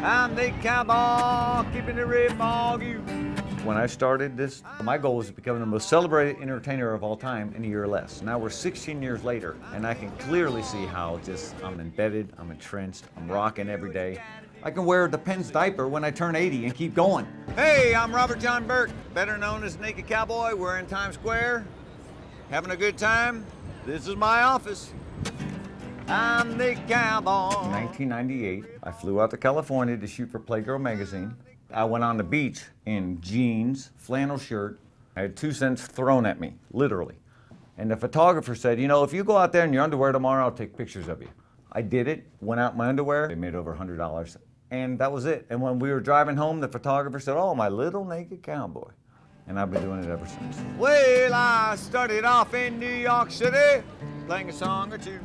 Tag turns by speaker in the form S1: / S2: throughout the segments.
S1: I'm the cowboy, keeping the red foggy. When I started this, my goal was to become the most celebrated entertainer of all time in a year or less. Now we're 16 years later, and I can clearly see how I'm embedded, I'm entrenched, I'm rocking every day. I can wear the Penn's diaper when I turn 80 and keep going. Hey, I'm Robert John Burke, better known as Naked Cowboy. We're in Times Square, having a good time. This is my office. I'm the cowboy. In 1998, I flew out to California to shoot for Playgirl magazine. I went on the beach in jeans, flannel shirt. I had 2 cents thrown at me, literally. And the photographer said, you know, if you go out there in your underwear tomorrow, I'll take pictures of you. I did it, went out in my underwear. They made over $100, and that was it. And when we were driving home, the photographer said, oh, my little naked cowboy. And I've been doing it ever since. Well, I started off in New York City, playing a song or two.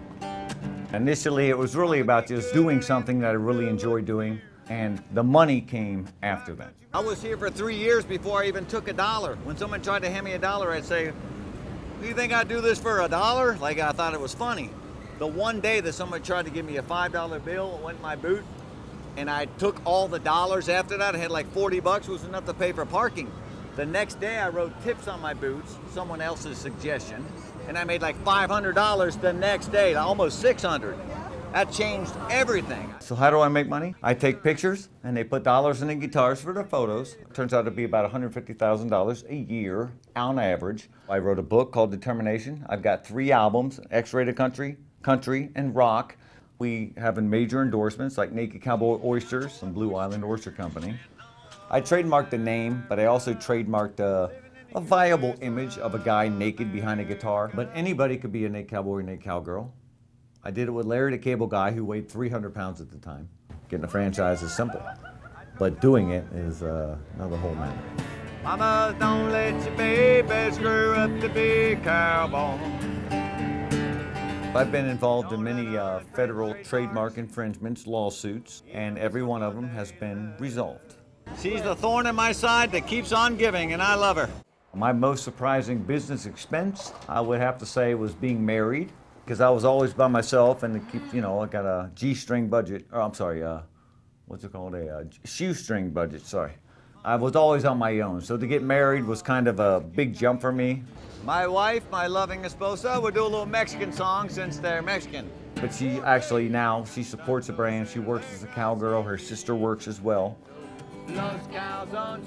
S1: Initially, it was really about just doing something that I really enjoyed doing, and the money came after that. I was here for 3 years before I even took $1. When someone tried to hand me $1, I'd say, do you think I'd do this for $1? Like I thought it was funny. The one day that someone tried to give me a $5 bill, it went in my boot, and I took all the dollars after that. I had like 40 bucks, was enough to pay for parking. The next day I wrote tips on my boots, someone else's suggestion, and I made like $500 the next day, almost $600. That changed everything. So how do I make money? I take pictures and they put dollars in the guitars for their photos. It turns out to be about $150,000 a year on average. I wrote a book called Determination. I've got 3 albums, X-Rated Country, Country, and Rock. We have major endorsements like Naked Cowboy Oysters and Blue Island Oyster Company. I trademarked the name, but I also trademarked a viable image of a guy naked behind a guitar. But anybody could be a naked cowboy or naked cowgirl. I did it with Larry the Cable Guy, who weighed 300 pounds at the time. Getting a franchise is simple, but doing it is another whole matter. Mama, don't let your baby screw up the big cowboy. I've been involved in many federal trademark infringements, lawsuits, and every one of them has been resolved. She's the thorn in my side that keeps on giving, and I love her. My most surprising business expense, I would have to say, was being married, because I was always by myself, and to keep, you know, I got a G-string budget, or I'm sorry, what's it called, a shoestring budget, sorry. I was always on my own, so to get married was kind of a big jump for me. My wife, my loving esposa, would do a little Mexican song since they're Mexican. But she actually now, she supports the brand, she works as a cowgirl, her sister works as well. Los cows on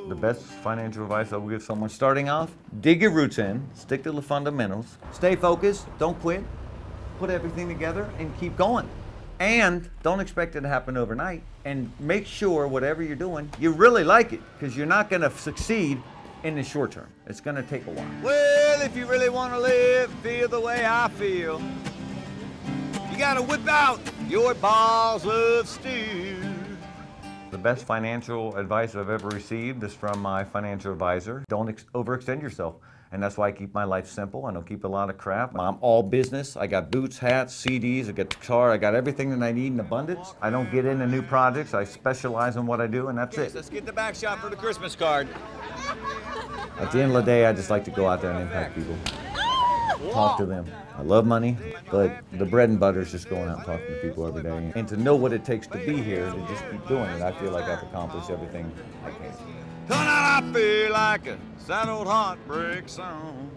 S1: the best financial advice I would give someone starting off, dig your roots in, stick to the fundamentals, stay focused, don't quit, put everything together and keep going. And don't expect it to happen overnight, and make sure whatever you're doing, you really like it, because you're not going to succeed in the short term. It's going to take a while. Well, if you really want to live, feel the way I feel, you got to whip out your balls of steel. The best financial advice I've ever received is from my financial advisor. Don't overextend yourself. And that's why I keep my life simple. I don't keep a lot of crap. I'm all business. I got boots, hats, CDs, I got the guitar, I got everything that I need in abundance. I don't get into new projects. I specialize in what I do, and that's it. Let's get the back shot for the Christmas card. At the end of the day, I just like to go out there and impact people. Talk to them. I love money, but the bread and butter is just going out and talking to people every day. And to know what it takes to be here, to just keep doing it, I feel like I've accomplished everything I can. Tonight I feel like a sad old heartbreak song.